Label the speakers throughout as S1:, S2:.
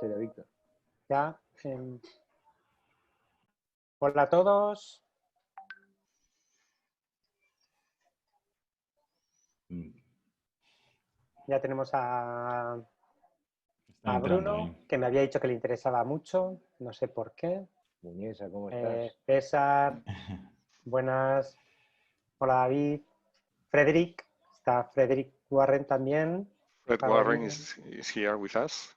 S1: serio, Víctor.
S2: Ya. Hola a todos. Ya tenemos a Bruno, que me había dicho que le interesaba mucho, no sé por qué.
S1: Muñesa, ¿cómo estás?
S2: César, buenas. Hola David. Frederick, está Frederick Warren también.
S3: Fred Warren is here with us.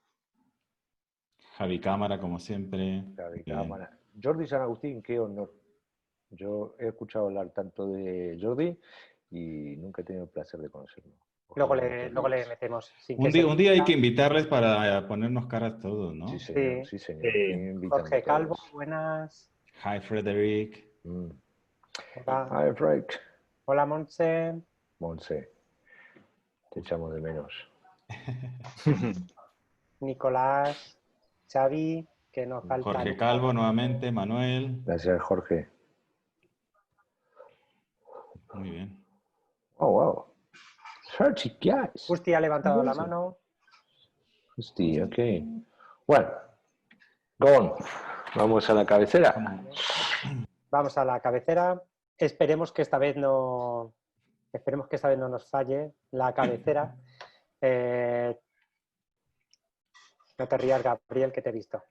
S4: Javi Cámara, como siempre.
S1: Javi Cámara. Jordi San Agustín, qué honor. Yo he escuchado hablar tanto de Jordi y nunca he tenido el placer de conocerlo.
S2: Luego le metemos.
S4: Un día hay que invitarles para ponernos caras todos, ¿no?
S1: Sí, señor. Sí, señor.
S2: Jorge Calvo, buenas.
S4: Hi, Frederick.
S2: Hola.
S1: Hi, Frederick.
S2: Hola, Montse.
S1: Montse, te echamos de menos.
S2: Nicolás, Xavi, que nos falta.
S4: Jorge Calvo nuevamente, Manuel.
S1: Gracias, Jorge.
S4: Muy bien.
S1: Oh, wow. 30 guys.
S2: Justi ha levantado la mano.
S1: Justi, ok. Bueno, go on. Vamos a la cabecera.
S2: Vamos a la cabecera. Esperemos que esta vez no nos falle la cabecera. No te rías, Gabriel, que te he visto.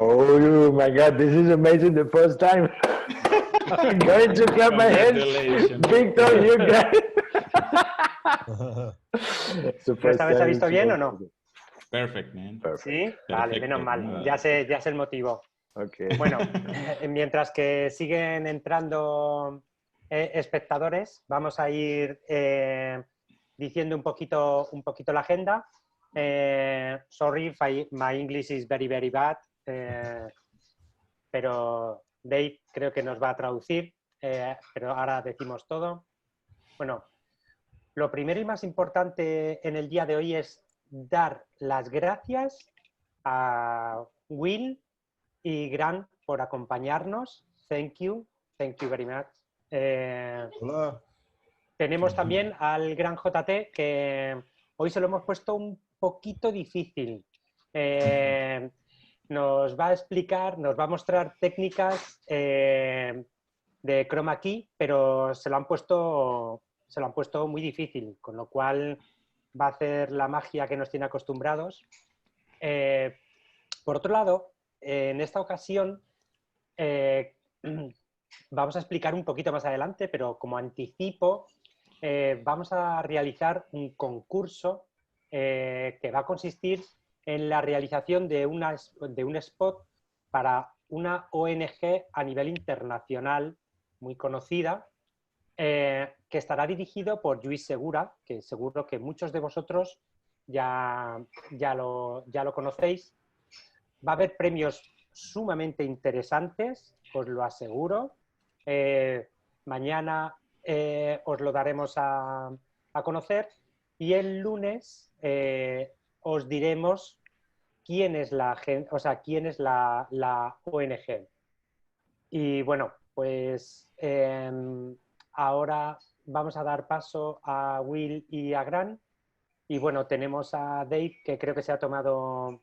S1: Oh my God, this is amazing the first time. I'm going to clap my hands. Víctor, you got it.
S2: ¿Esta vez se ha visto bien o no?
S4: Perfect, man.
S1: Perfect.
S2: Sí,
S4: Perfecto.
S2: vale, menos mal. Ya sé el motivo.
S1: Okay.
S2: Bueno, mientras que siguen entrando espectadores, vamos a ir diciendo un poquito la agenda. Sorry, my English is very, very bad. Pero Dave creo que nos va a traducir, pero ahora decimos todo. Bueno, lo primero y más importante en el día de hoy es dar las gracias a Will y Grant por acompañarnos. Thank you very much.
S5: Hola.
S2: Tenemos también al gran JT, que hoy se lo hemos puesto un poquito difícil. Nos va a explicar, nos va a mostrar técnicas de chroma key, pero se lo han puesto muy difícil, con lo cual va a hacer la magia que nos tiene acostumbrados. Por otro lado, en esta ocasión vamos a explicar un poquito más adelante, pero como anticipo, vamos a realizar un concurso que va a consistir en la realización de un spot para una ONG a nivel internacional muy conocida, que estará dirigido por Lluís Segura, que seguro que muchos de vosotros ya lo conocéis. Va a haber premios sumamente interesantes, os lo aseguro. Mañana os lo daremos a conocer y el lunes os diremos quién es la ONG. Y bueno, pues ahora vamos a dar paso a Will y a Grant. Y bueno, tenemos a Dave, que creo que se ha tomado,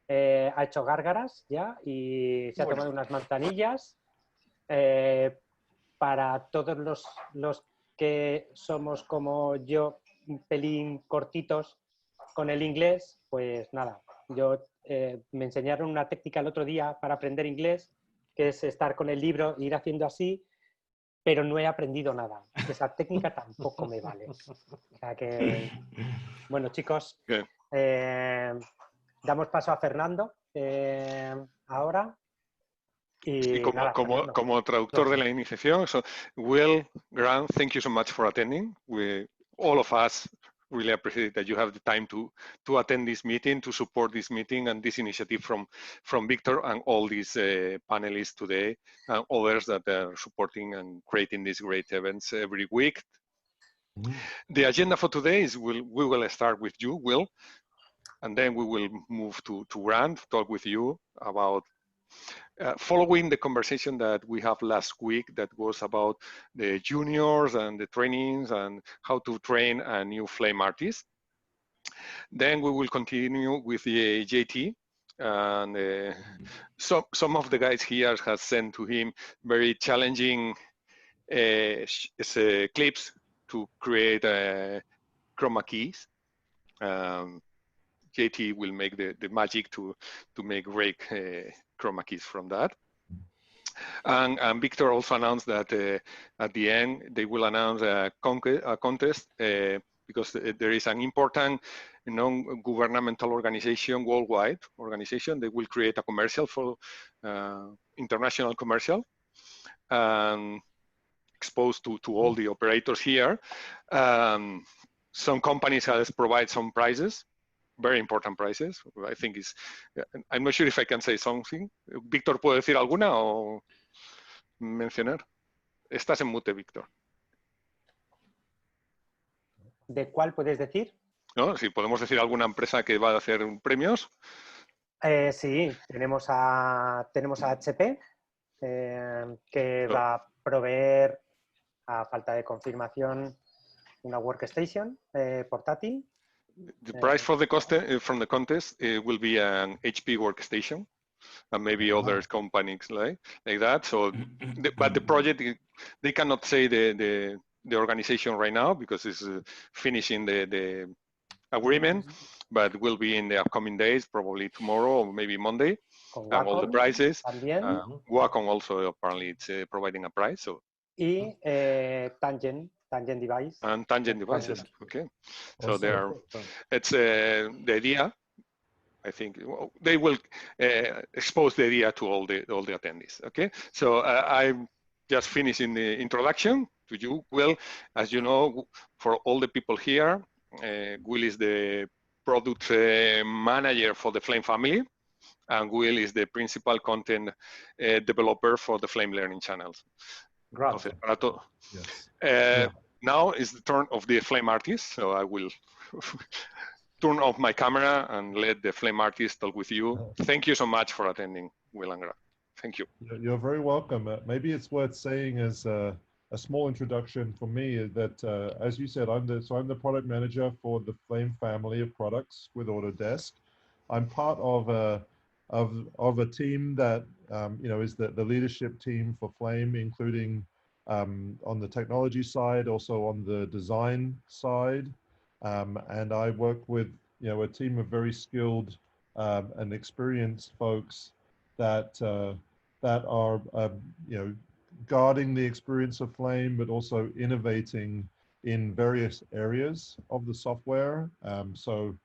S2: ha hecho gárgaras ya y se ha tomado unas manzanillas. Para todos los que somos como yo, un pelín cortitos con el inglés, pues nada, me enseñaron una técnica el otro día para aprender inglés, que es estar con el libro e ir haciendo así, pero no he aprendido nada. Esa técnica tampoco me vale. O sea que, bueno, chicos, damos paso a Fernando ahora.
S3: Y como,
S2: nada,
S3: como traductor de la iniciación, so Will, Grant, thank you so much for attending. All of us really appreciate that you have the time to attend this meeting, to support this meeting and this initiative from Victor and all these panelists today and others that are supporting and creating these great events every week. The agenda for today is we will start with you, Will, and then we will move to Grant, talk with you about following the conversation that we have last week that was about the juniors and the trainings and how to train a new flame artist. Then we will continue with the JT. And some of the guys here has sent to him very challenging clips to create chroma keys. JT will make the magic to make great chroma keys from that. And Victor also announced that at the end they will announce a contest because there is an important non-governmental organization, worldwide organization. They will create a commercial for international commercial and exposed to all the operators here. Some companies has provide some prizes, very important prizes. I think is, I'm not sure if I can say something. Víctor, ¿puedo decir alguna o mencionar? Estás en mute, Víctor.
S2: ¿De cuál puedes decir?
S3: ¿No? Si podemos decir alguna empresa que va a hacer premios.
S2: Sí, tenemos a HP, que va a proveer, a falta de confirmación, una workstation portátil.
S3: The prize for the from the contest will be an HP workstation, and maybe other companies like that. So, but the project, they cannot say the organization right now because it's finishing the agreement, but will be in the upcoming days, probably tomorrow or maybe Monday. And all the prizes. Wacom also apparently it's providing a prize. So.
S2: Y Tangent device.
S3: And Tangent devices. Okay. So they are. It's the idea. I think they will expose the idea to all the attendees. Okay. So I'm just finishing the introduction to you. Will, as you know, for all the people here, Will is the product manager for the Flame family, and Will is the principal content developer for the Flame Learning channels. Entonces, yes. Now is the turn of the Flame artist, so I will turn off my camera and let the Flame artist talk with you. Thank you so much for attending, Will and Grant. Thank you.
S5: You're very welcome. Maybe it's worth saying as a small introduction for me that, as you said, I'm the product manager for the Flame family of products with Autodesk. I'm part of a team that is the leadership team for Flame, including on the technology side, also on the design side, and I work with a team of very skilled and experienced folks that are guarding the experience of Flame, but also innovating in various areas of the software. So,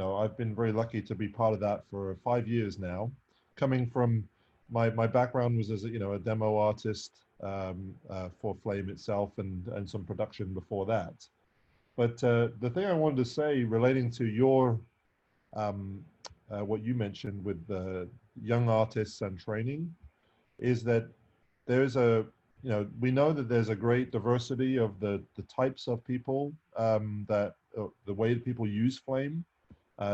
S5: I've been very lucky to be part of that for 5 years now. Coming from my background was as a demo artist for Flame itself and some production before that. But the thing I wanted to say relating to your what you mentioned with the young artists and training is that there's we know that there's a great diversity of the types of people that the way that people use Flame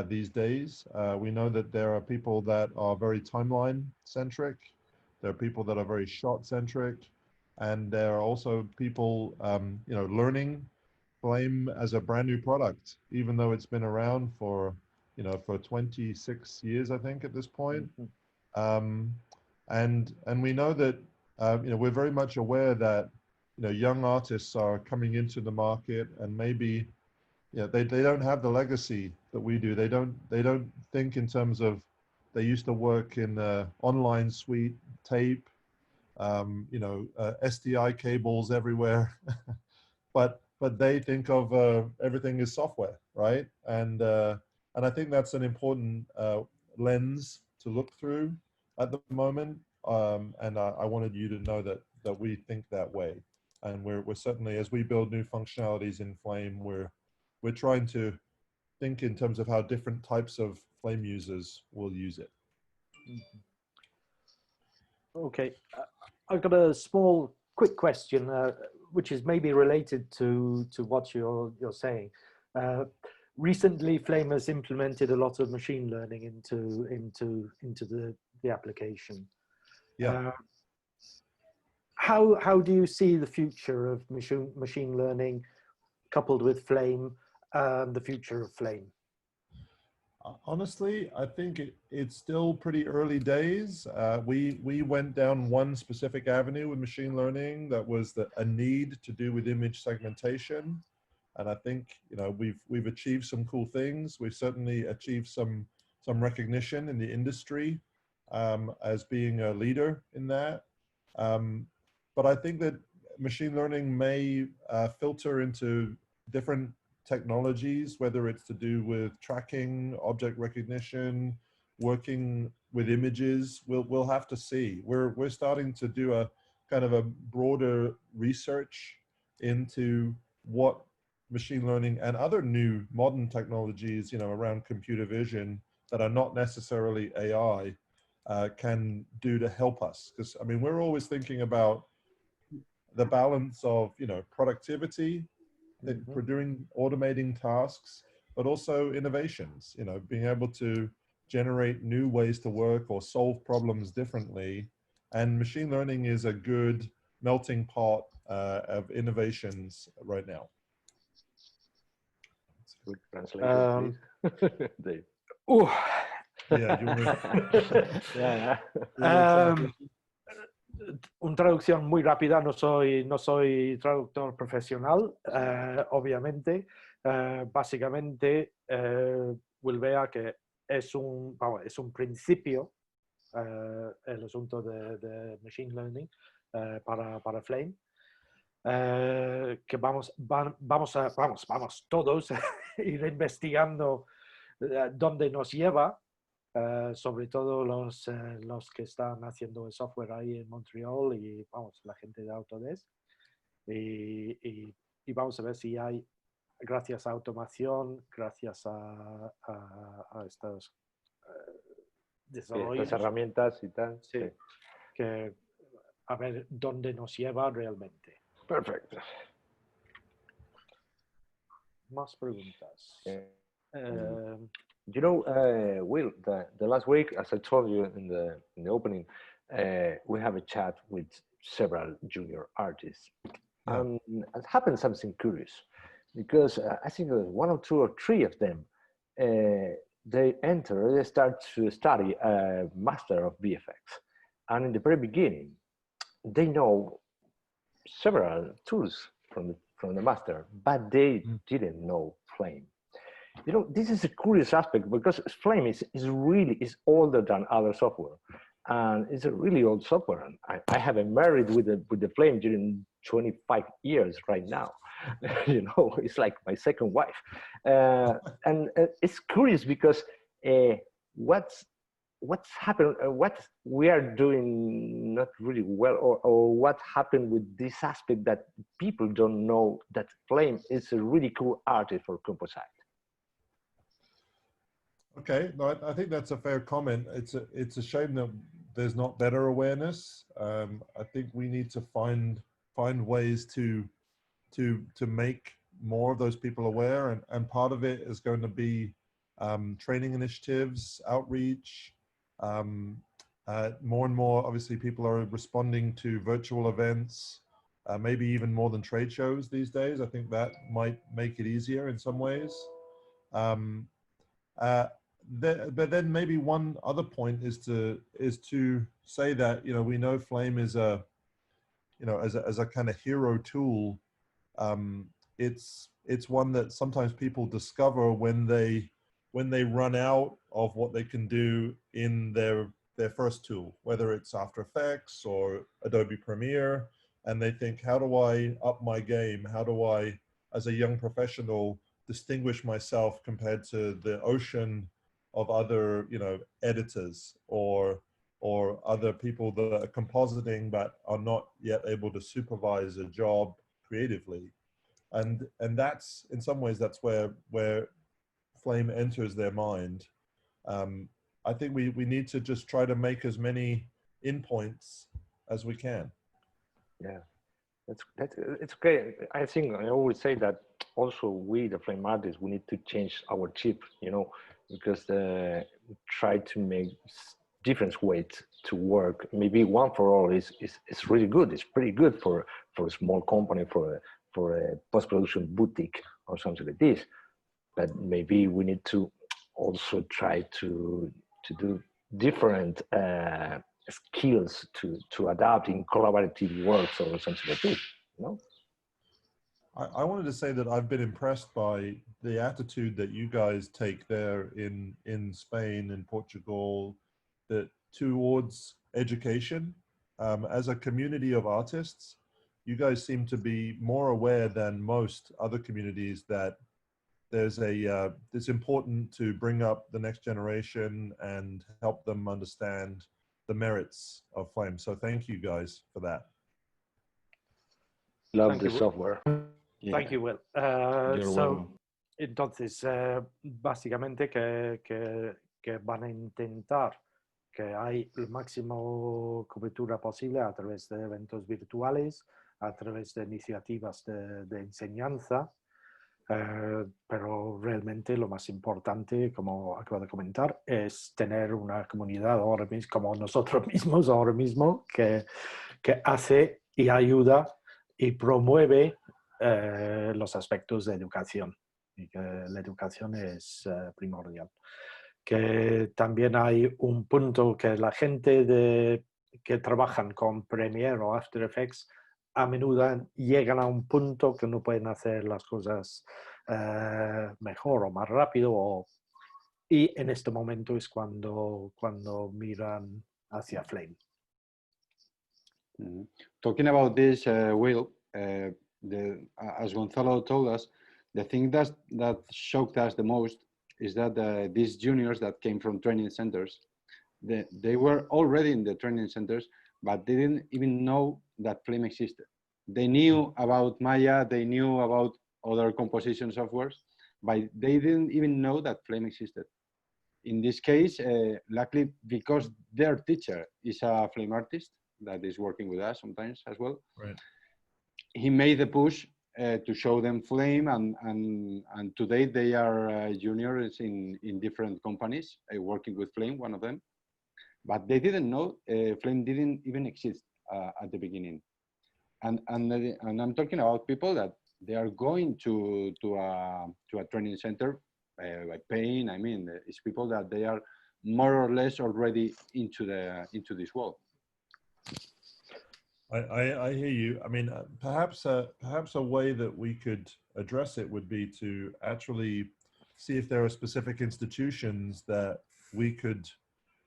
S5: these days. We know that there are people that are very timeline centric. There are people that are very shot centric, and there are also people learning Flame as a brand new product, even though it's been around for 26 years, I think, at this point. And we know that we're very much aware that young artists are coming into the market, and maybe they don't have the legacy that we do. They don't think in terms of they used to work in online suite, tape, SDI cables everywhere, but they think of everything as software, right? And I think that's an important lens to look through at the moment. And and I wanted you to know that we think that way. And we're certainly, as we build new functionalities in Flame, we're trying to think in terms of how different types of Flame users will use it.
S6: Okay, I've got a small, quick question, which is maybe related to what you're saying. Recently, Flame has implemented a lot of machine learning into the application.
S5: Yeah.
S6: How do you see the future of machine learning coupled with Flame, the future of Flame?
S5: Honestly, I think it's still pretty early days. We went down one specific avenue with machine learning that was a need to do with image segmentation. And I think, you know, we've achieved some cool things. We've certainly achieved some recognition in the industry as being a leader in that. But I think that machine learning may filter into different technologies, whether it's to do with tracking, object recognition, working with images. We'll have to see. We're starting to do a kind of a broader research into what machine learning and other new modern technologies, you know, around computer vision that are not necessarily AI can do to help us. Because I mean, we're always thinking about the balance of, you know, productivity, for doing automating tasks, but also innovations, you know, being able to generate new ways to work or solve problems differently. And machine learning is a good melting pot of innovations right now.
S1: Good translation, please. Dave.
S6: Oh,
S5: Yeah, you want
S6: una traducción muy rápida, no soy traductor profesional, obviamente. Básicamente, Wilbea que es un principio, el asunto de machine learning para Flame, que vamos todos a ir investigando dónde nos lleva. Sobre todo los que están haciendo el software ahí en Montreal y vamos, la gente de Autodesk. Y vamos a ver si hay, gracias a automación, gracias a estos desarrollos,
S1: estas herramientas y tal.
S6: sí, que a ver dónde nos lleva realmente.
S1: Perfecto.
S6: Más preguntas.
S1: You know, Will, the last week, as I told you in the opening, we have a chat with several junior artists.
S5: Yeah.
S1: And it happened something curious, because I think one or two or three of them, they start to study a master of VFX. And in the very beginning, they know several tools from the master, but they didn't know Flame. You know, this is a curious aspect because Flame is older than other software, and it's a really old software. And I have been married with the Flame during 25 years right now. You know, it's like my second wife, and it's curious because what's happened, what we are doing not really well, or what happened with this aspect that people don't know that Flame is a really cool artist for composite.
S5: Okay, no, I think that's a fair comment. It's a shame that there's not better awareness. I think we need to find ways to make more of those people aware, and part of it is going to be training initiatives, outreach. More and more, obviously, people are responding to virtual events, maybe even more than trade shows these days. I think that might make it easier in some ways. But then maybe one other point is to say that, you know, we know Flame is a, you know, as a kind of hero tool. It's one that sometimes people discover when they run out of what they can do in their first tool, whether it's After Effects or Adobe Premiere, and they think, how do I up my game? How do I, as a young professional, distinguish myself compared to the ocean of other, you know, editors or or other people that are compositing but are not yet able to supervise a job creatively. And that's, in some ways, that's where Flame enters their mind. I think we need to just try to make as many endpoints as we can.
S1: Yeah, it's okay. I think I always say that also we, the Flame artists, we need to change our chip, you know, because try to make different ways to work. Maybe one for all is really good. It's pretty good for a small company, for a post-production boutique or something like this. But maybe we need to also try to do different skills to adapt in collaborative works or something like this, you know?
S5: I wanted to say that I've been impressed by the attitude that you guys take there in Spain and Portugal, that towards education. As a community of artists, you guys seem to be more aware than most other communities that there's it's important to bring up the next generation and help them understand the merits of Flame. So thank you guys for that.
S1: Love
S6: Thank
S1: the
S6: you.
S1: software.
S4: Yeah.
S6: Thank you, Will.
S4: You're welcome.
S6: Entonces, básicamente que van a intentar que hay el máximo cobertura posible a través de eventos virtuales, a través de iniciativas de enseñanza, pero realmente lo más importante, como acabo de comentar, es tener una comunidad ahora mismo, como nosotros mismos ahora mismo, que hace y ayuda y promueve los aspectos de educación, y que la educación es primordial. Que también hay un punto que la gente que trabajan con Premiere o After Effects a menudo llegan a un punto que no pueden hacer las cosas mejor o más rápido, y en este momento es cuando miran hacia Flame.
S7: Talking about this, Will, as Gonzalo told us, the thing that shocked us the most is that these juniors that came from training centers, they were already in the training centers, but they didn't even know that Flame existed. They knew about Maya, they knew about other composition softwares, but they didn't even know that Flame existed. In this case, luckily, because their teacher is a Flame artist that is working with us sometimes as well,
S5: right,
S7: he made the push to show them Flame, and today they are juniors in different companies working with Flame, one of them, but they didn't know Flame didn't even exist at the beginning. And I'm talking about people that they are going to a training center by paying. I mean, it's people that they are more or less already into this world.
S5: I hear you. I mean, perhaps a way that we could address it would be to actually see if there are specific institutions that we could,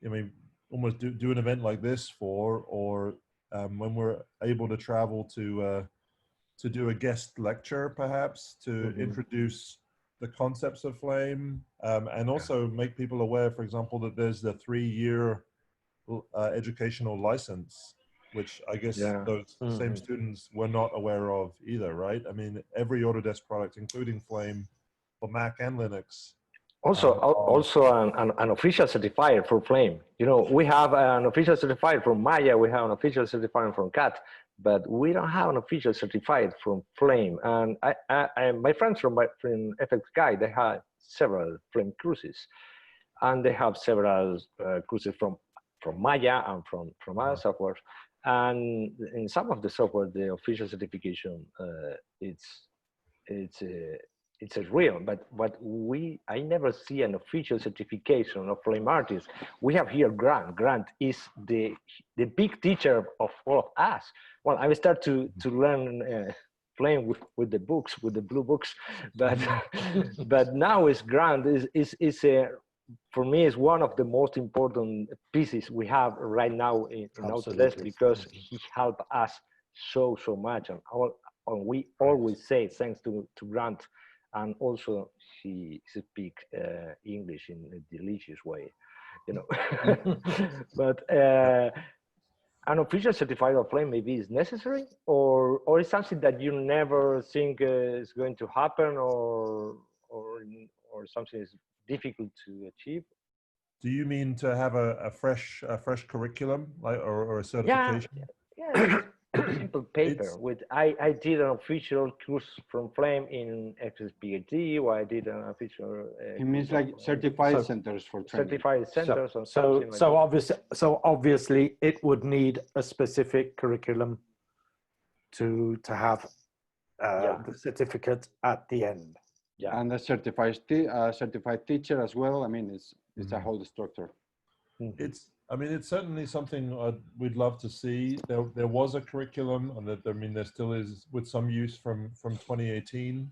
S5: I mean, almost do an event like this for, or when we're able to travel to do a guest lecture, perhaps to introduce the concepts of Flame, and also make people aware, for example, that there's the 3-year educational license, which I guess those same students were not aware of either, right? I mean, every Autodesk product, including Flame, for Mac and Linux.
S1: Also an official certifier for Flame. You know, we have an official certifier from Maya, we have an official certifier from CAT, but we don't have an official certified from Flame. And my friends from FX Guide, they have several Flame cruises, and they have several cruises from Maya and from other software. And in some of the software, the official certification, it's real, but I never see an official certification of Flame artists. We have here Grant. Grant is the big teacher of all of us. Well, I start to learn Flame with the books, with the blue books, but but now is Grant is for me is one of the most important pieces we have right now in Autodesk, because he helped us so much, and we always say thanks to Grant. And also he speaks English in a delicious way. you know. But an official certificate of Flame maybe is necessary, or is something that you never think is going to happen, or something is difficult to achieve.
S5: Do you mean to have a fresh curriculum, like, or a certification?
S1: Yeah. A simple paper with I did an official course from Flame in XSPHD, or I did an official.
S7: It means like certified centers for training.
S1: Certified centers,
S6: so obviously it would need a specific curriculum to have the certificate at the end.
S1: Yeah,
S7: and a certified teacher as well. I mean, it's a whole structure.
S5: I mean, it's certainly something we'd love to see. There was a curriculum, and there still is, with some use from 2018,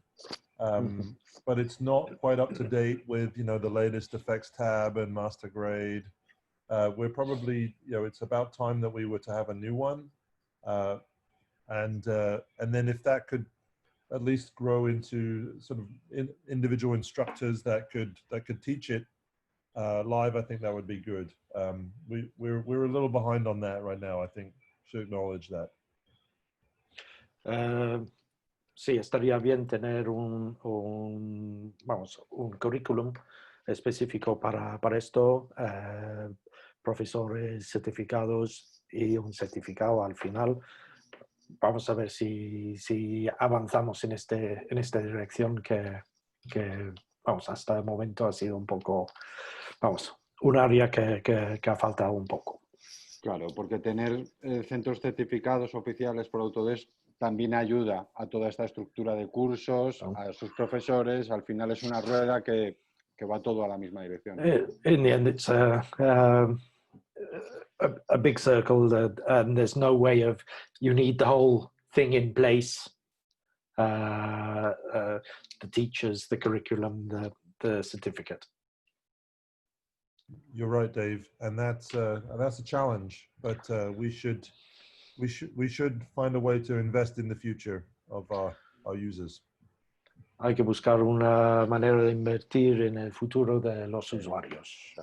S5: but it's not quite up to date with the latest effects tab and master grade. We're probably it's about time that we were to have a new one, and then if that could at least grow into sort of individual instructors that could teach it live, I think that would be good. We're a little behind on that right now. I think should acknowledge that.
S6: Sí, estaría bien tener un currículum específico para esto, profesores certificados y un certificado al final. Vamos a ver si avanzamos en esta dirección que hasta el momento ha sido un poco, un área que ha faltado un poco.
S7: Claro, porque tener centros certificados oficiales por Autodesk también ayuda a toda esta estructura de cursos, a sus profesores. Al final es una rueda que va todo a la misma dirección.
S6: In the end, it's a big circle, and there's no way of, you need the whole thing in place, the teachers, the curriculum, the certificate.
S5: You're right, Dave, and that's a challenge, but we should find a way to invest in the future of our users.
S6: Hay que buscar una manera de invertir en el futuro de los usuarios.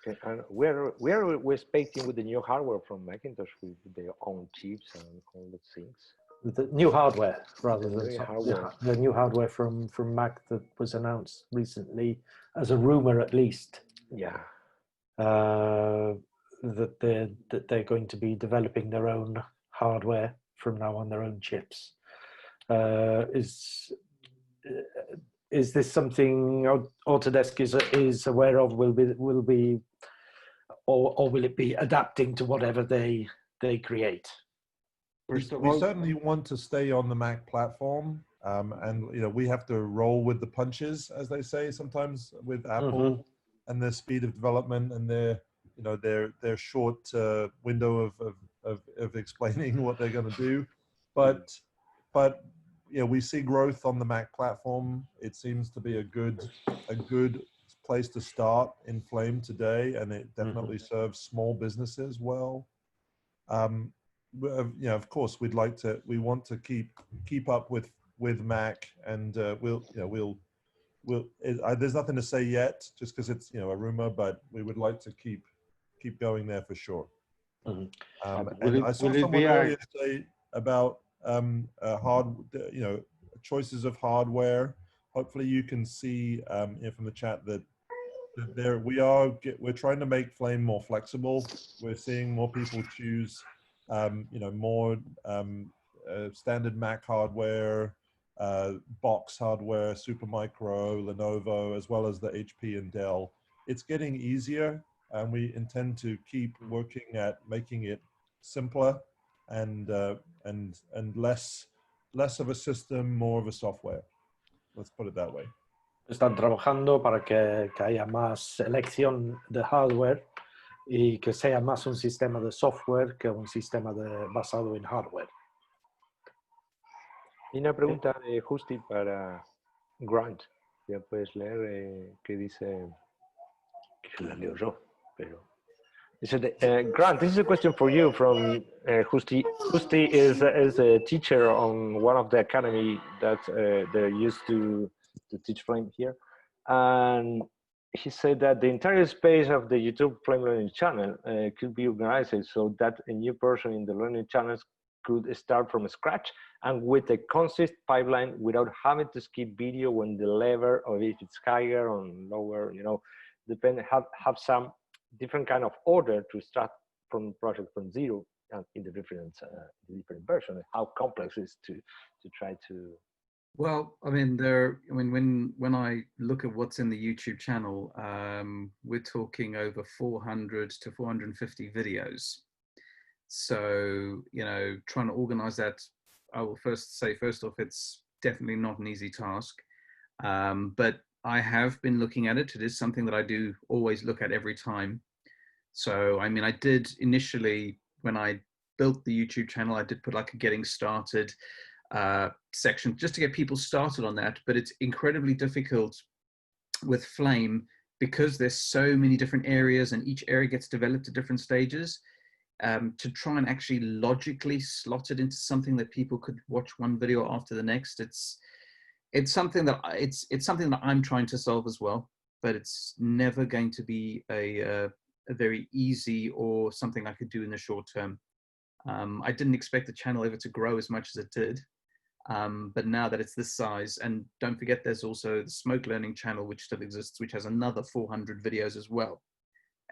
S1: Okay, and we're expecting with the new hardware from Macintosh with their own chips and all the things.
S6: The new hardware, rather than the new hardware from Mac that was announced recently, as a rumor at least.
S1: Yeah.
S6: That they're going to be developing their own hardware from now on, their own chips. Is this something Autodesk is aware of? Will be, or will it be adapting to whatever they create?
S5: We certainly want to stay on the Mac platform, and we have to roll with the punches, as they say sometimes with Apple, and their speed of development and their short window of explaining what they're going to do, but we see growth on the Mac platform. It seems to be a good place to start in Flame today, and it definitely serves small businesses well. Of course, we want to keep up with Mac, and there's nothing to say yet, just because it's a rumor, but we would like to keep going there for sure. And I saw someone earlier say about choices of hardware. Hopefully you can see from the chat that we're trying to make Flame more flexible. We're seeing more people choose more standard Mac hardware, box hardware, Supermicro, Lenovo, as well as the HP and Dell. It's getting easier, and we intend to keep working at making it simpler and less of a system, more of a software. Let's put it that way.
S6: Están trabajando para que haya más selección de hardware y que sea más un sistema de software que un sistema basado en hardware.
S1: Y una pregunta de Justi para Grant. Ya puedes leer que dice, que la leo yo, pero... Grant, this is a question for you from Justi. Justi is a teacher on one of the academy that they're used to teach Flame here. And he said that the entire space of the YouTube Flame Learning channel could be organized so that a new person in the learning channels could start from scratch and with a consistent pipeline without having to skip video when the level, or if it's higher or lower, you know, have some different kind of order to start from project from zero in the different version. How complex it is to try to.
S8: Well, I mean, when I look at what's in the YouTube channel, we're talking over 400 to 450 videos. So, you know, trying to organize that, I will first off, it's definitely not an easy task. But I have been looking at it. It is something that I do always look at every time. So, I mean, I did initially, when I built the YouTube channel, I did put like a getting started section just to get people started on that. But it's incredibly difficult with Flame because there's so many different areas and each area gets developed at different stages. To try and actually logically slot it into something that people could watch one video after the next, it's something that it's something that I'm trying to solve as well, but it's never going to be a very easy or something I could do in the short term. I didn't expect the channel ever to grow as much as it did, but now that it's this size, and don't forget there's also the Smoke Learning channel which still exists, which has another 400 videos as well.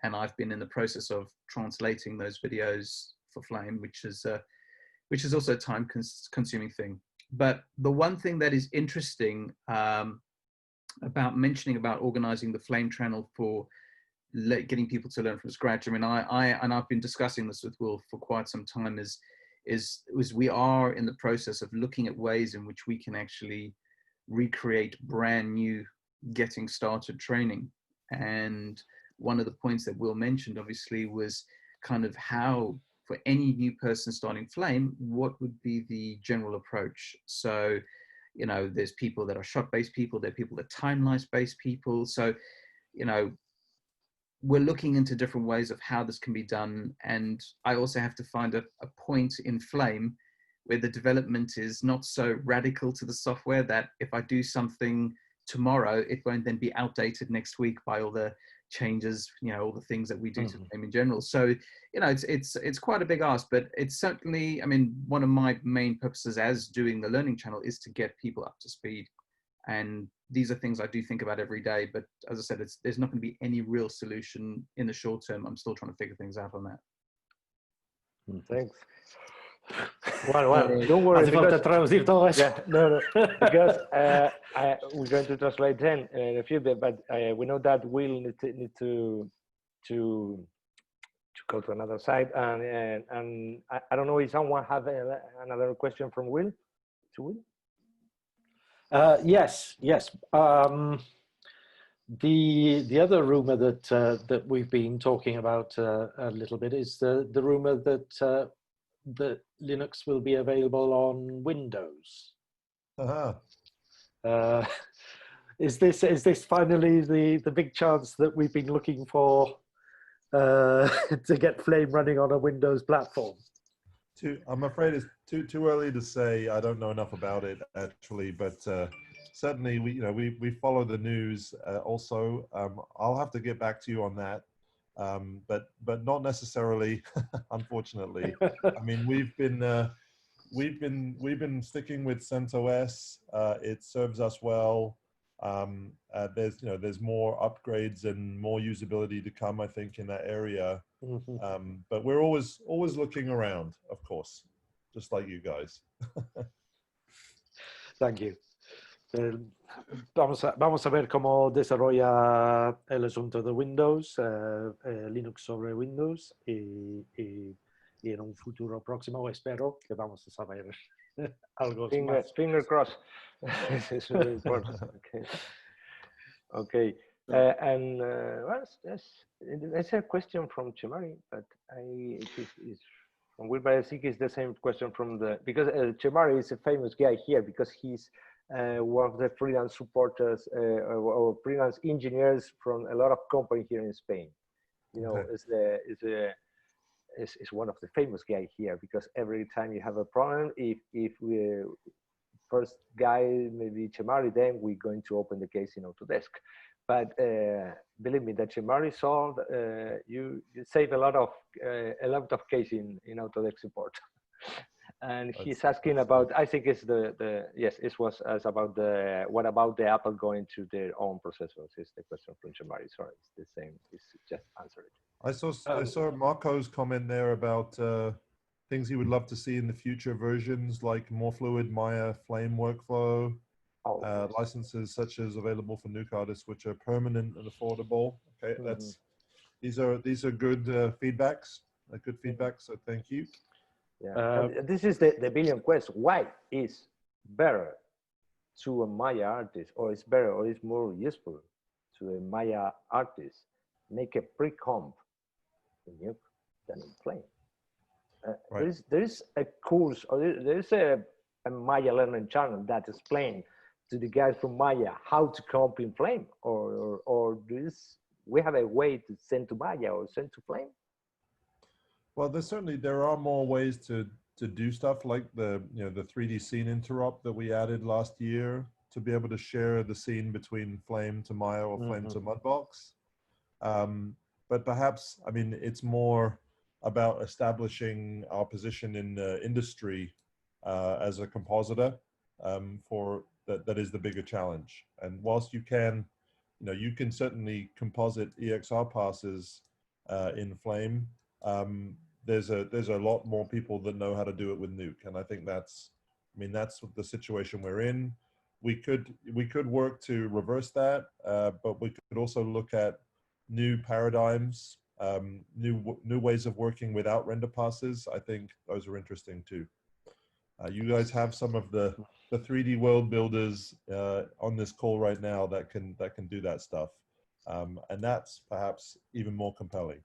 S8: And I've been in the process of translating those videos for Flame, which is also a time-consuming thing. But the one thing that is interesting about mentioning about organizing the Flame channel for getting people to learn from scratch. I mean, I've been discussing this with Will for quite some time. Is we are in the process of looking at ways in which we can actually recreate brand new getting started training. And one of the points that Will mentioned, obviously, was kind of how, for any new person starting Flame, what would be the general approach? So, you know, there's people that are shot-based people, there are people that are timelines-based people. So, you know, we're looking into different ways of how this can be done. And I also have to find a point in Flame where the development is not so radical to the software that if I do something tomorrow, it won't then be outdated next week by all the changes, you know, all the things that we do to Flame in general. So, you know, it's quite a big ask, but it's certainly, I mean, one of my main purposes as doing the learning channel is to get people up to speed. And these are things I do think about every day, but as I said, there's not going to be any real solution in the short term. I'm still trying to figure things out on that.
S1: Thanks. Well, don't worry.
S6: Hace falta traducir todo eso.
S1: Yeah, no, because we're going to translate then in a few bit, but we know that we'll need to go to another side, and I don't know if someone have another question from Will. To Will?
S6: Yes. The other rumor that we've been talking about a little bit is the rumor that that Linux will be available on Windows. Is this finally the big chance that we've been looking for to get Flame running on a Windows platform?
S5: I'm afraid it's too early to say. I don't know enough about it actually, but certainly we follow the news. Also, I'll have to get back to you on that. But not necessarily, unfortunately. I mean, we've been sticking with CentOS. It serves us well. There's more upgrades and more usability to come, I think, in that area. But we're always looking around, of course, just like you guys.
S6: Thank you. Vamos a ver cómo desarrolla el asunto de Windows, Linux sobre Windows, y en un futuro próximo espero que vamos a saber algo más.
S1: Finger crossed. It's really important. Okay. And there's a question from Chemari, but it's from Will, but I think it's the same question from because Chemari is a famous guy here because he's one of the freelance supporters or freelance engineers from a lot of companies here in Spain. You know, is one of the famous guy here because every time you have a problem, if we first guy maybe Chemari, then we're going to open the case in Autodesk. But believe me, that Shimari solved. You save a lot of case in Autodesk support. And he's asking about. I think it's yes. It was as about the what about the Apple going to their own processors? Is the question from Shimari. Sorry, it's the same. It's just answered it.
S5: I saw Marco's comment there about things he would love to see in the future versions, like more fluid Maya Flame workflow.
S1: Yes.
S5: Licenses such as available for nuke artists, which are permanent and affordable. Okay, these are good feedbacks. Good feedback. So thank you.
S1: Yeah, this is the billion question. Why is better to a Maya artist, or it's better, or it's more useful to a Maya artist make a pre-comp in nuke than in Flame?
S5: Right.
S1: There is a course, or there is a Maya learning channel that explains to the guys from Maya how to comp in Flame, or we have a way to send to Maya or send to Flame.
S5: Well, there are more ways to do stuff, like the 3D scene interrupt that we added last year to be able to share the scene between Flame to Maya or Flame to Mudbox. But perhaps, I mean, it's more about establishing our position in the industry as a compositor. For that is the bigger challenge. And whilst you can certainly composite EXR passes in Flame. There's a lot more people that know how to do it with Nuke, and I think that's the situation we're in. We could work to reverse that, but we could also look at new paradigms, new ways of working without render passes. I think those are interesting too. You guys have some of the 3D world builders on this call right now that can do that stuff, and that's perhaps even more compelling.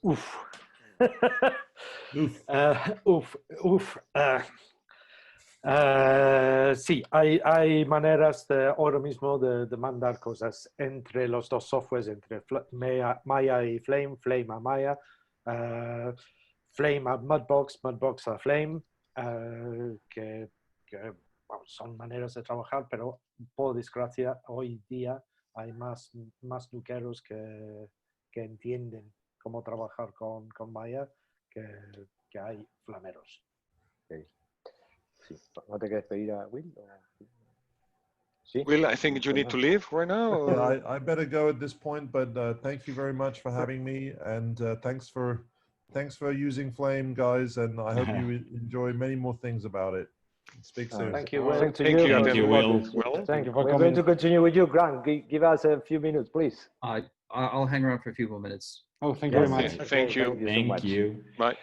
S6: Oof. Sí, hay maneras ahora mismo de mandar cosas entre los dos softwares, entre Maya y Flame, Flame a Maya, Flame a Mudbox, Mudbox a Flame, que bueno, son maneras de trabajar, pero por desgracia hoy día hay más nuqueros que entienden cómo trabajar con Maya que hay flameros.
S1: Okay. Sí. ¿No te quieres pedir a Will? Sí.
S3: Will, I think you need to leave right now. Or?
S5: Yeah, I better go at this point, but thank you very much for having me, and thanks for using Flame, guys, and I hope you enjoy many more things about it. Speak soon.
S1: Thank you, Will.
S3: Thank you,
S4: Will.
S1: Thank you. We're going to continue with you, Grant. Give us a few minutes, please.
S8: I'll hang around for a few more minutes.
S7: Oh, thank you very much.
S3: Okay, thank you.
S4: Thank you.
S3: Bye.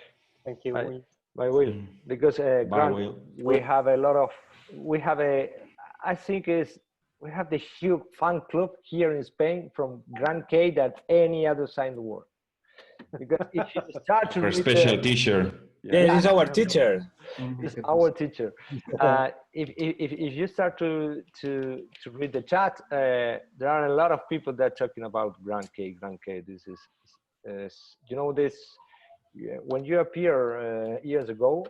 S2: Thank you, Will.
S1: By Will, because Grant,
S4: Will.
S1: we have I think we have the huge fan club here in Spain from Grand K that any other side in the world. Because if you start to
S4: For a
S1: read
S4: special teacher.
S9: Yeah, he's our teacher.
S1: It's our teacher. If you start to read the chat, there are a lot of people that are talking about Grand K. This is this. When you appear years ago,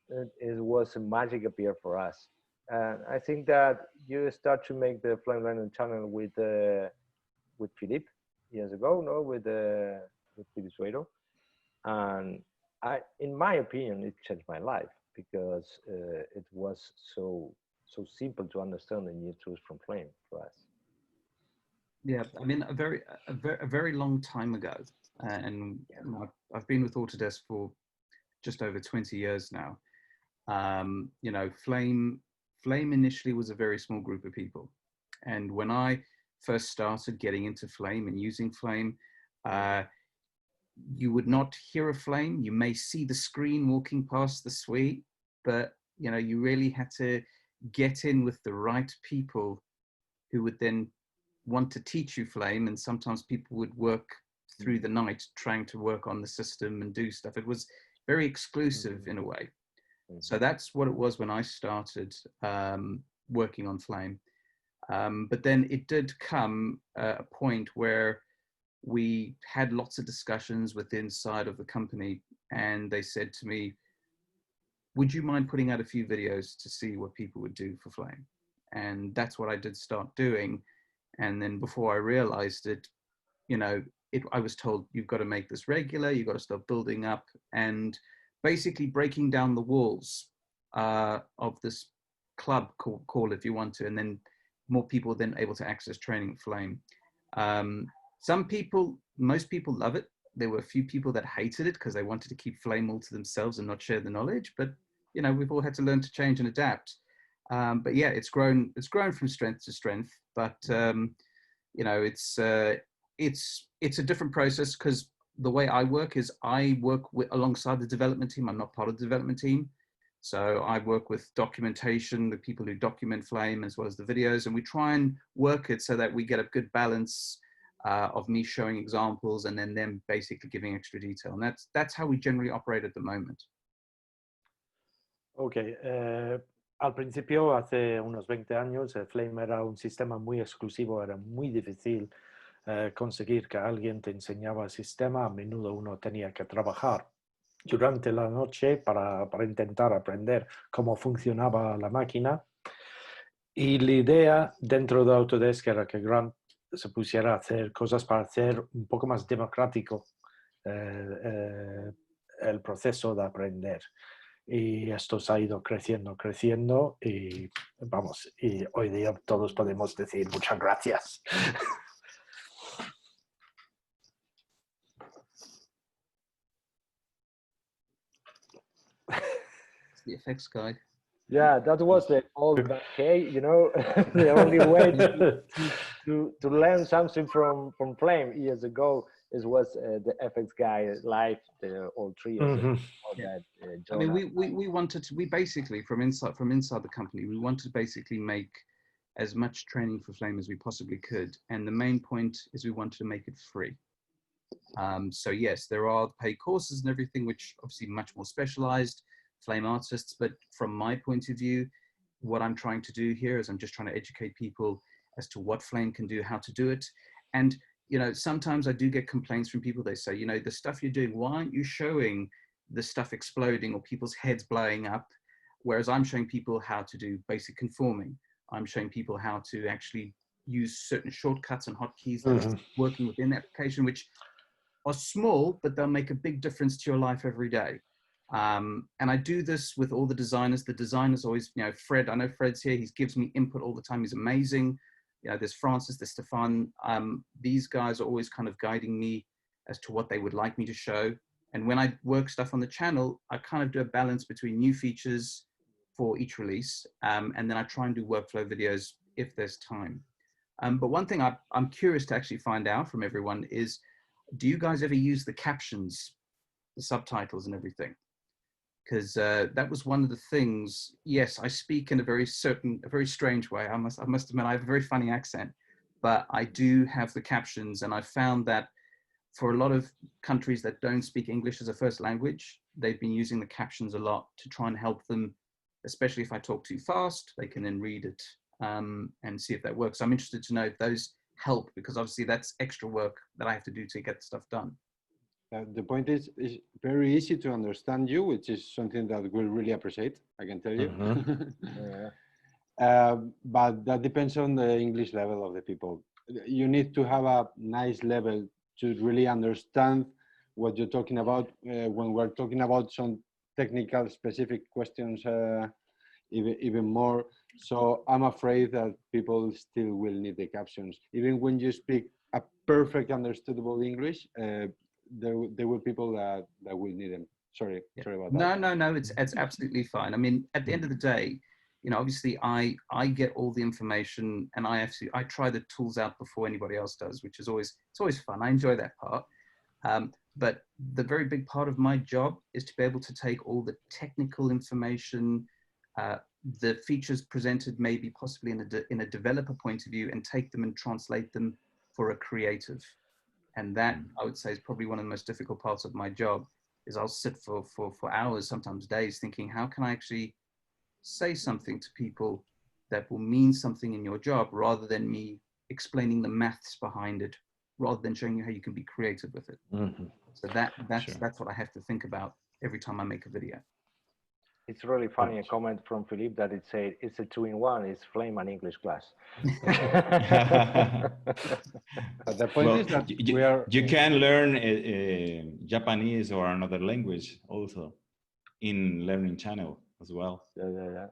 S1: it was a magic appear for us. And I think that you start to make the Flame Learning channel with Philippe years ago, no, with Philippe Suero. And in my opinion, it changed my life because it was so simple to understand the new tools from Flame for us.
S8: Yeah, I mean, a very long time ago, and I've been with Autodesk for just over 20 years now. Flame initially was a very small group of people, and when I first started getting into Flame and using Flame, you would not hear a Flame. You may see the screen walking past the suite, but you really had to get in with the right people who would then want to teach you Flame, and sometimes people would work through the night trying to work on the system and do stuff. It was very exclusive in a way. So that's what it was when I started working on Flame. But then it did come a point where we had lots of discussions inside of the company, and they said to me, would you mind putting out a few videos to see what people would do for Flame? And that's what I did start doing. And then before I realized it, you know, I was told, you've got to make this regular, you've got to start building up and basically breaking down the walls of this club, call if you want to, and then more people then able to access training Flame. Most people love it. There were a few people that hated it because they wanted to keep Flame all to themselves and not share the knowledge. But you know, we've all had to learn to change and adapt. But yeah, it's grown from strength to strength. But you know, it's a different process because the way I work is I work alongside the development team. I'm not part of the development team. So I work with documentation, the people who document Flame as well as the videos, and we try and work it so that we get a good balance of me showing examples and then them basically giving extra detail. And that's how we generally operate at the moment.
S6: Ok, al principio, hace unos 20 años, Flame era un sistema muy exclusivo, era muy difícil conseguir que alguien te enseñaba el sistema. A menudo uno tenía que trabajar durante la noche para intentar aprender cómo funcionaba la máquina. Y la idea dentro de Autodesk era que Grant se pusiera a hacer cosas para hacer un poco más democrático el proceso de aprender. Y esto se ha ido creciendo y vamos, y hoy día todos podemos decir muchas gracias.
S8: The effects guy.
S1: Yeah, that was the old K, you know, the only way to learn something from Flame years ago was the FX guy live, all three of them.
S8: Yeah. I mean, we wanted to, we basically from inside the company, we wanted to basically make as much training for Flame as we possibly could, and the main point is we wanted to make it free. So yes, there are paid courses and everything, which obviously much more specialized. Flame artists, but from my point of view, what I'm trying to do here is I'm just trying to educate people as to what Flame can do, how to do it. And you know, sometimes I do get complaints from people. They say, you know, the stuff you're doing, why aren't you showing the stuff exploding or people's heads blowing up? Whereas I'm showing people how to do basic conforming. I'm showing people how to actually use certain shortcuts and hotkeys that are working within the application, which are small, but they'll make a big difference to your life every day. And I do this with all the designers. The designers always, you know, Fred, I know Fred's here. He gives me input all the time. He's amazing. You know, there's Francis, there's Stefan. These guys are always kind of guiding me as to what they would like me to show. And when I work stuff on the channel, I kind of do a balance between new features for each release. And then I try and do workflow videos if there's time. But one thing I'm curious to actually find out from everyone is, do you guys ever use the captions, the subtitles and everything? Because that was one of the things. Yes, I speak in a very strange way. I must admit, I have a very funny accent, but I do have the captions, and I found that for a lot of countries that don't speak English as a first language, they've been using the captions a lot to try and help them, especially if I talk too fast, they can then read it and see if that works. I'm interested to know if those help, because obviously that's extra work that I have to do to get the stuff done.
S7: The point is very easy to understand you, which is something that we'll really appreciate, I can tell you. But that depends on the English level of the people. You need to have a nice level to really understand what you're talking about. When we're talking about some technical specific questions, even more. So I'm afraid that people still will need the captions. Even when you speak a perfect understandable English, there were people that will need them. Sorry about that.
S8: No, it's absolutely fine. I mean, at the end of the day, you know, obviously I get all the information, and I try the tools out before anybody else does, which is always fun. I enjoy that part. But the very big part of my job is to be able to take all the technical information, the features presented maybe possibly in a developer point of view, and take them and translate them for a creative. And that, I would say, is probably one of the most difficult parts of my job, is I'll sit for hours, sometimes days, thinking, how can I actually say something to people that will mean something in your job, rather than me explaining the maths behind it, rather than showing you how you can be creative with it. So that's what I have to think about every time I make a video.
S1: It's really funny, a comment from Philippe that it said it's a 2-in-1, it's Flame and English class.
S7: But the point is that
S4: you can learn Japanese or another language also in Learning Channel as well.
S1: Yeah.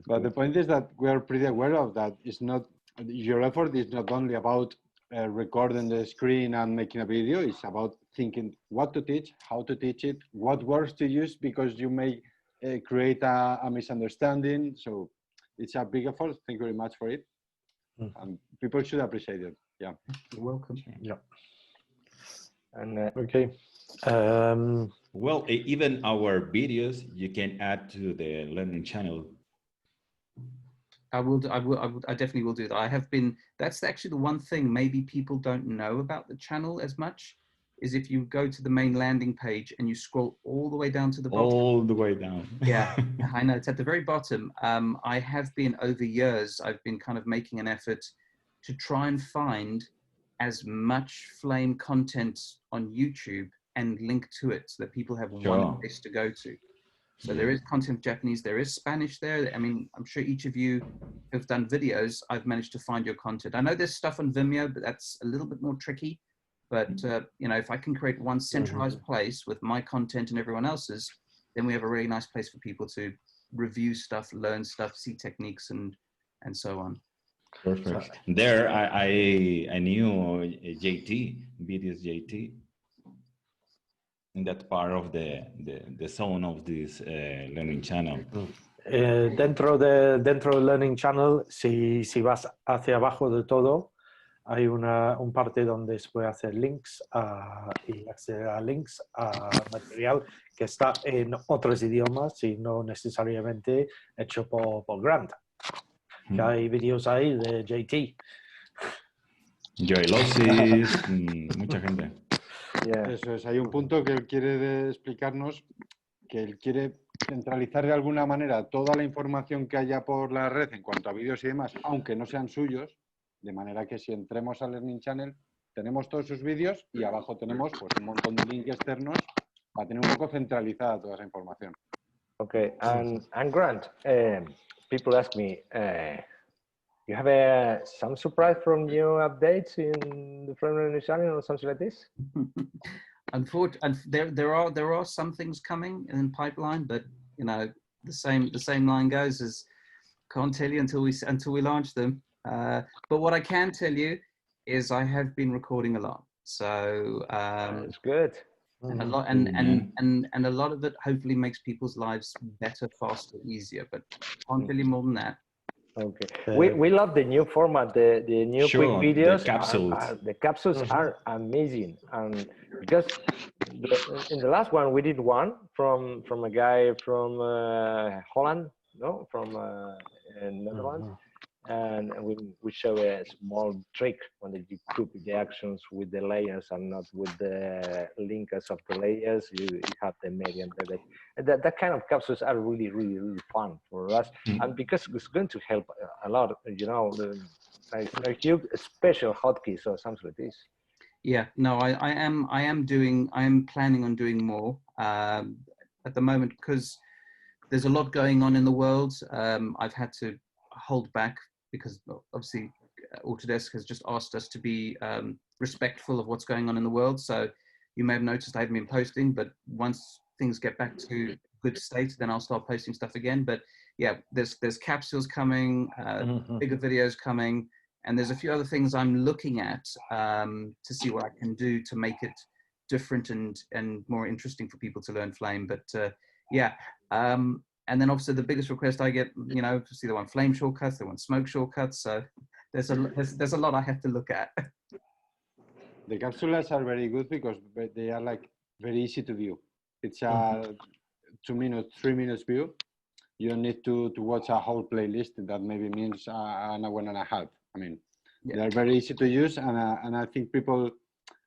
S7: But the point is that we are pretty aware of that. It's not, your effort is not only about recording the screen and making a video. It's about thinking what to teach, how to teach it, what words to use, because you may create a misunderstanding. So it's a big effort. Thank you very much for it. And people should appreciate it. Yeah.
S8: You're welcome.
S6: Yeah.
S1: And
S6: Okay.
S4: Well, even our videos you can add to the Learning Channel.
S8: I definitely will do that. I have been, that's actually the one thing maybe people don't know about the channel as much, is if you go to the main landing page and you scroll all the way down to the bottom.
S4: All the way down.
S8: Yeah, I know, it's at the very bottom. I have been, over years, I've been kind of making an effort to try and find as much Flame content on YouTube and link to it so that people have one place to go to. So there is content in Japanese, there is Spanish there. I mean, I'm sure each of you have done videos. I've managed to find your content. I know there's stuff on Vimeo, but that's a little bit more tricky. But, you know, if I can create one centralized place with my content and everyone else's, then we have a really nice place for people to review stuff, learn stuff, see techniques, and so on.
S4: Perfect. There, I knew JT, videos JT. In that part of the zone of this Learning Channel.
S6: Dentro del Learning Channel, si vas hacia abajo de todo, hay un parte donde se puede hacer links y acceder a links a material que está en otros idiomas y no necesariamente hecho por Grant. Que hay vídeos ahí de JT.
S4: Joy Lossis, mucha gente.
S7: Eso es, hay un punto que él quiere explicarnos, que él quiere centralizar de alguna manera toda la información que haya por la red en cuanto a vídeos y demás, aunque no sean suyos, de manera que si entremos al Learning Channel tenemos todos sus vídeos y abajo tenemos pues un montón de links externos para tener un poco centralizada toda esa información.
S1: Okay, and Grant, people ask me, you have some surprise from new updates in the Learning Channel or something like this?
S8: Unfortunately, there are some things coming in pipeline, but you know the same line goes as can't tell you until we launch them. But what I can tell you is I have been recording a lot, so
S1: that's good.
S8: And a lot, and a lot of it hopefully makes people's lives better, faster, easier. But can't tell you more than that.
S1: Okay, we love the new format, the new quick videos.
S4: The capsules.
S1: The capsules are amazing, and because in the last one we did one from a guy from Holland, no, from Netherlands, and we show a small trick when you group the actions with the layers and not with the linkers of the layers. You have the median. That kind of capsules are really fun for us, and because it's going to help a lot, you know, like you special hotkeys or something like this.
S8: Yeah, no, I am planning on doing more at the moment because there's a lot going on in the world. I've had to hold back because obviously Autodesk has just asked us to be respectful of what's going on in the world. So you may have noticed I haven't been posting, but once things get back to good state, then I'll start posting stuff again. But yeah, there's capsules coming, bigger videos coming, and there's a few other things I'm looking at to see what I can do to make it different and more interesting for people to learn Flame. But yeah. And then obviously the biggest request I get, you know, obviously they want Flame shortcuts, they want smoke shortcuts. So there's a lot I have to look at.
S7: The capsules are very good because they are like very easy to view. It's a 2 minutes, 3 minutes view. You don't need to watch a whole playlist. That maybe means an hour and a half. I mean, they are very easy to use, and I think people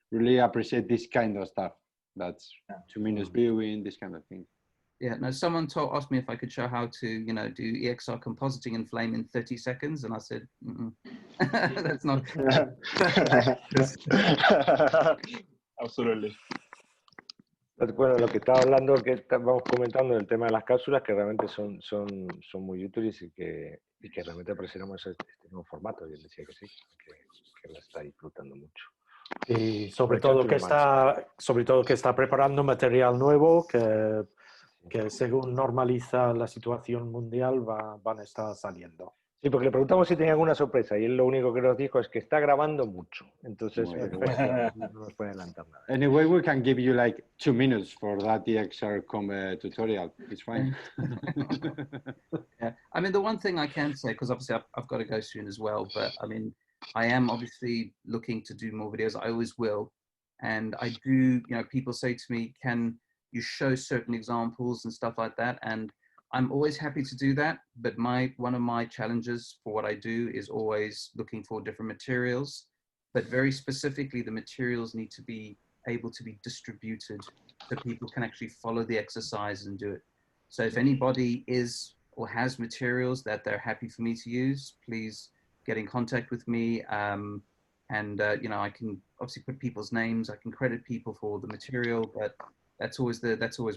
S7: really appreciate this kind of stuff. That's 2 minutes viewing, this kind of thing.
S8: Yeah, no, someone asked me if I could show how to, you know, do EXR compositing in Flame in 30 seconds. And I said, that's not.
S9: Absolutely.
S1: Bueno, lo que estaba hablando, que estábamos comentando, el tema de las cápsulas, que realmente son muy útiles y que realmente apreciamos este nuevo formato. Y él decía que sí, que lo está disfrutando mucho.
S6: Y sobre todo que está preparando material nuevo que según normaliza la situación mundial van a estar saliendo.
S1: Sí, porque le preguntamos si tenía alguna sorpresa y él lo único que nos dijo es que está grabando mucho. Entonces, no nos puede adelantar nada.
S7: Anyway, we can give you like 2 minutes for that EXR tutorial. It's fine.
S8: Yeah, I mean, the one thing I can say, because obviously I've got to go soon as well, but I mean, I am obviously looking to do more videos. I always will. And I do, you know, people say to me, can you show certain examples and stuff like that? And I'm always happy to do that. But one of my challenges for what I do is always looking for different materials. But very specifically, the materials need to be able to be distributed so people can actually follow the exercise and do it. So if anybody is or has materials that they're happy for me to use, please get in contact with me. You know, I can obviously put people's names, I can credit people for the material, but that's always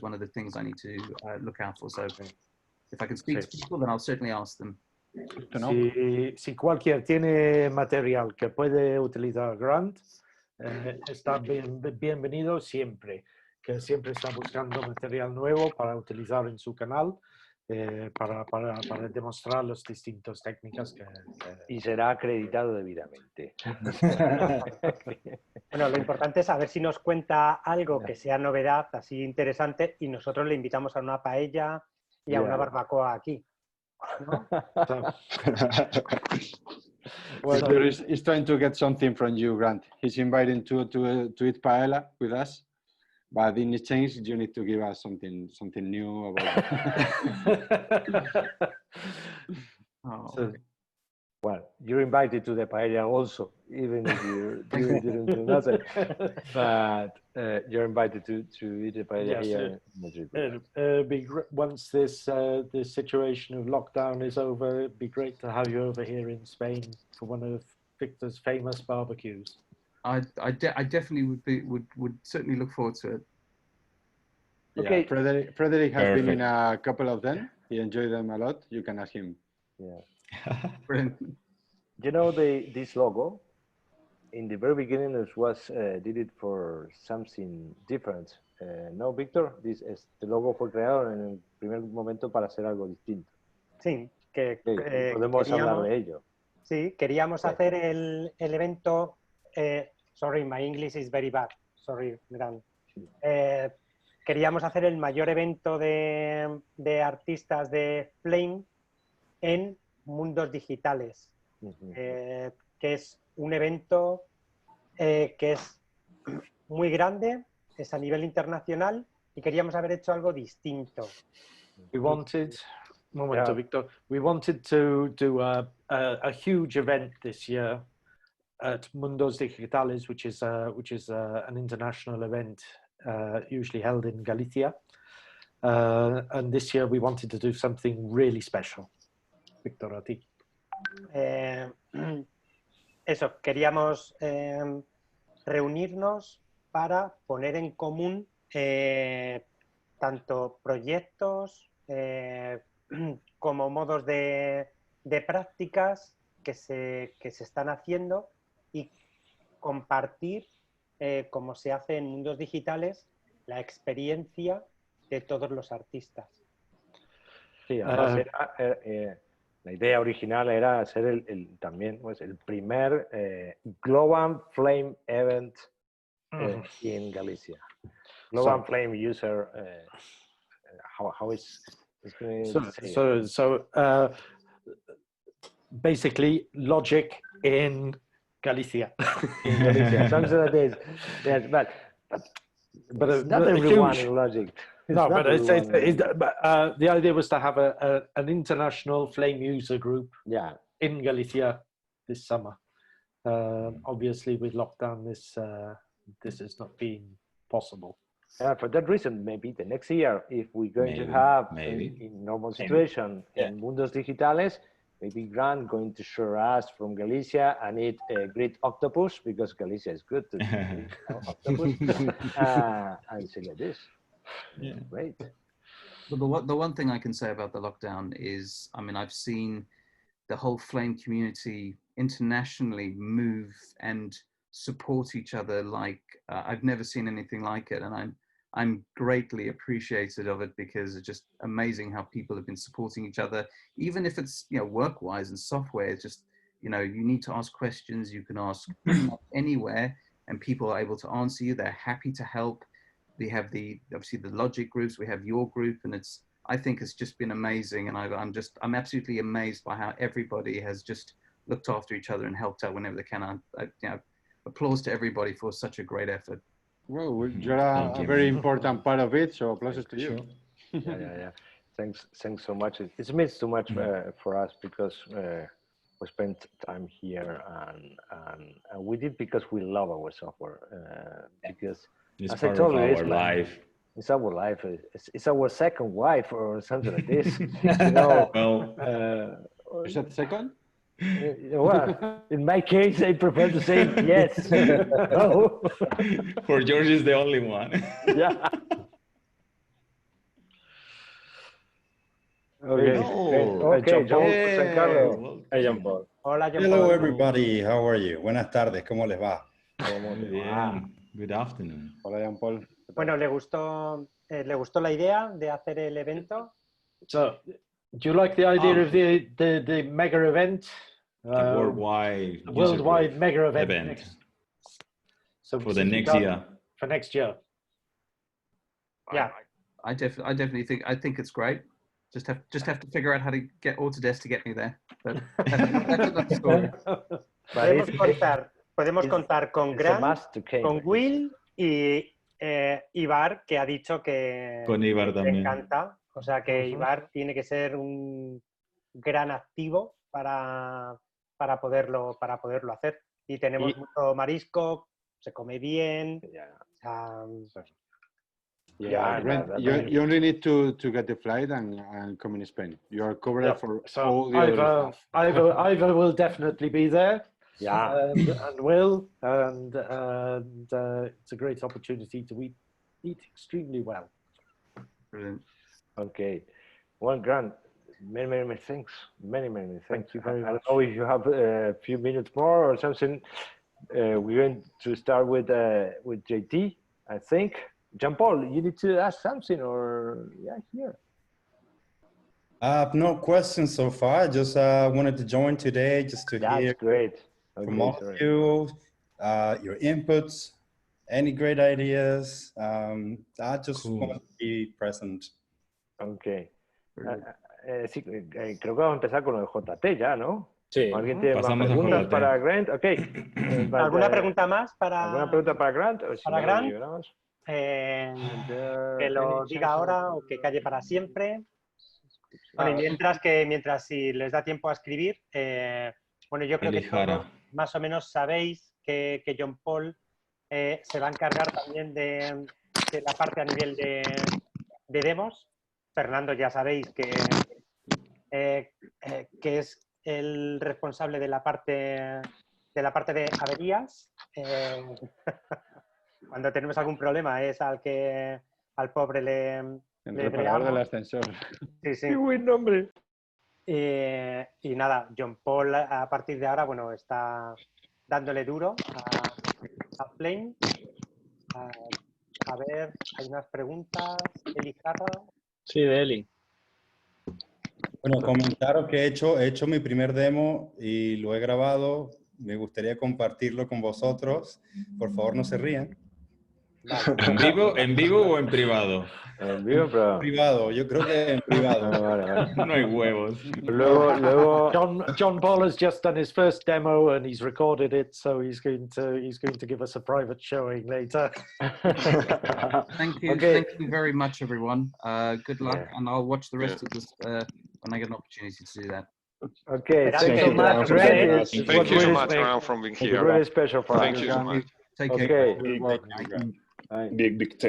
S8: one of the things I need to look out for. So if I can speak to people, then I'll certainly ask them.
S6: Si cualquiera tiene material que puede utilizar Grant, está bienvenido siempre, que siempre está buscando material nuevo para utilizar en su canal, para demostrar las distintas técnicas
S1: y será acreditado debidamente.
S2: Bueno, lo importante es saber si nos cuenta algo que sea novedad, así interesante, y nosotros le invitamos a una paella y a una barbacoa aquí, ¿no?
S7: Well, he's trying to get something from you, Grant. He's inviting to eat paella with us, but in exchange, you need to give us something new about
S6: So,
S1: well, you're invited to the paella also, even if you didn't do nothing. But you're invited to eat the paella here in Madrid.
S6: Once this situation of lockdown is over, it'd be great to have you over here in Spain for one of Victor's famous barbecues.
S8: I definitely would certainly look forward to it.
S7: Okay. Yeah, Frederick has been in a couple of them. He enjoyed them a lot. You can ask him.
S1: Yeah. You know, this logo, in the very beginning, it was did it for something different. No, Víctor, este logo fue creado en el primer momento para hacer algo distinto.
S2: Sí,
S1: podemos hablar de ello.
S2: Sí, queríamos hacer el evento. Sorry, my English is very bad. Sorry, Grant. Queríamos hacer el mayor evento de artistas de Flame en mundos digitales, que es un evento que es muy grande, es a nivel internacional y queríamos haber hecho algo distinto.
S6: We wanted, Victor, we wanted to do a huge event this year at Mundos Digitales, which is an international event usually held in Galicia. And this year we wanted to do something really special. Víctor, a ti.
S2: Eso, queríamos reunirnos para poner en común tanto proyectos como modos de prácticas que se están haciendo y compartir, como se hace en mundos digitales, la experiencia de todos los artistas.
S1: Sí, además la idea original era hacer también el primer Global Flame Event en Galicia. Global Flame User, how is
S6: basically Logic in Galicia.
S1: In Galicia, something like this. Yes, but it's not everyone in Logic.
S6: No, but the idea was to have an international Flame user group in Galicia this summer. Obviously, with lockdown, this has not been possible.
S1: For that reason, maybe the next year, if we're going to have in normal situation in Mundos Digitales, maybe Grant going to show us from Galicia and eat a great octopus, because Galicia is good to eat octopus, and say like this.
S4: Yeah.
S1: Great.
S8: But the one thing I can say about the lockdown is, I mean, I've seen the whole Flame community internationally move and support each other like I've never seen anything like it, and I'm greatly appreciative of it, because it's just amazing how people have been supporting each other, even if it's, you know, work-wise and software. It's just, you know, you need to ask questions, you can ask pretty much anywhere, and people are able to answer you. They're happy to help. We have obviously the logic groups, we have your group, and I think it's just been amazing, and I'm absolutely amazed by how everybody has just looked after each other and helped out whenever they can. You know, applause to everybody for such a great effort.
S7: Well, you're a very important part of it, so applause to you.
S1: Yeah. Thanks so much. It means too much for us, because we spent time here, and we did because we love our software. Because
S4: It's
S1: as
S4: part
S1: I told
S4: of
S1: you,
S4: our life.
S1: It's our life. It's our second wife or something like this. You know,
S4: well,
S7: is that second?
S1: Well, in my case, I prefer to say yes. No.
S4: For George is the only one.
S1: Yeah. Okay. Okay, Giancarlo.
S9: Hey, Jean-Paul.
S2: Hola, Jean
S10: Hello,
S2: Paul.
S10: everybody. How are you? Buenas tardes. ¿Cómo les va?
S4: Muy bien. Good afternoon.
S7: Hola, Jean Paul.
S2: Bueno, ¿le gustó la idea de hacer el evento?
S6: So, do you like the idea of the mega event?
S4: Worldwide
S6: mega event.
S4: So for the next year.
S6: For next year.
S2: Yeah.
S8: I definitely think it's great. Just have to figure out how to get Autodesk to get me there. But that's another story.
S2: Podemos contar con Grant, con Will y Ibar, que ha dicho que
S4: con Ibar
S2: le
S4: también.
S2: encanta. O sea que Ibar tiene que ser un gran activo para poderlo hacer. Y tenemos mucho marisco, se come bien.
S7: You only need to get the flight and come in Spain. You are covered for all the other stuff.
S6: Ivor will definitely be there.
S1: Yeah,
S6: and Will, and it's a great opportunity to eat extremely well.
S8: Brilliant.
S1: Okay. Well, Grant, many thanks. Many thanks. Thank you very much. I don't know if you have a few minutes more or something. We're going to start with JT, I think. Jean-Paul, you need to ask something, or here.
S10: No questions so far. Just wanted to join today just to hear
S1: great.
S10: from all of you, your inputs, any great ideas. I just want to be present.
S1: Okay. Sí, creo que vamos a empezar con el JT ya, ¿no?
S9: Sí.
S1: ¿Alguien tiene más preguntas para Grant? Okay.
S2: ¿Alguna pregunta más
S1: ¿Alguna pregunta para Grant?
S2: Para Grant, que lo diga ahora o que calle para siempre. Bueno, y mientras si les da tiempo a escribir, bueno, yo creo que todos más o menos sabéis que John Paul se va a encargar también de la parte a nivel de demos. Fernando, ya sabéis que es el responsable de la parte de averías. Cuando tenemos algún problema es al pobre
S7: el reparador del ascensor.
S2: Sí.
S1: Qué buen nombre.
S2: Y nada, John Paul a partir de ahora, bueno, está dándole duro a Flame. A ver, hay unas preguntas. Eli Jarra.
S9: Sí, de Eli.
S10: Bueno, comentaros que he hecho mi primer demo y lo he grabado. Me gustaría compartirlo con vosotros. Por favor, no se rían.
S4: ¿En vivo o en privado?
S1: En vivo, pero...
S10: Privado, yo creo que en privado.
S1: Vale.
S4: No hay huevos.
S1: Luego...
S6: John Paul has just done his first demo and he's recorded it, so he's going to give us a private showing later.
S8: Thank you very much, everyone. Good luck, and I'll watch the rest of this when I get an opportunity to do that.
S1: Okay, thank you so much.
S3: Thank you so much, Grant, for being here.
S1: Really special for us.
S3: Thank you so much.
S8: Take care.
S1: Okay.
S10: Big thing.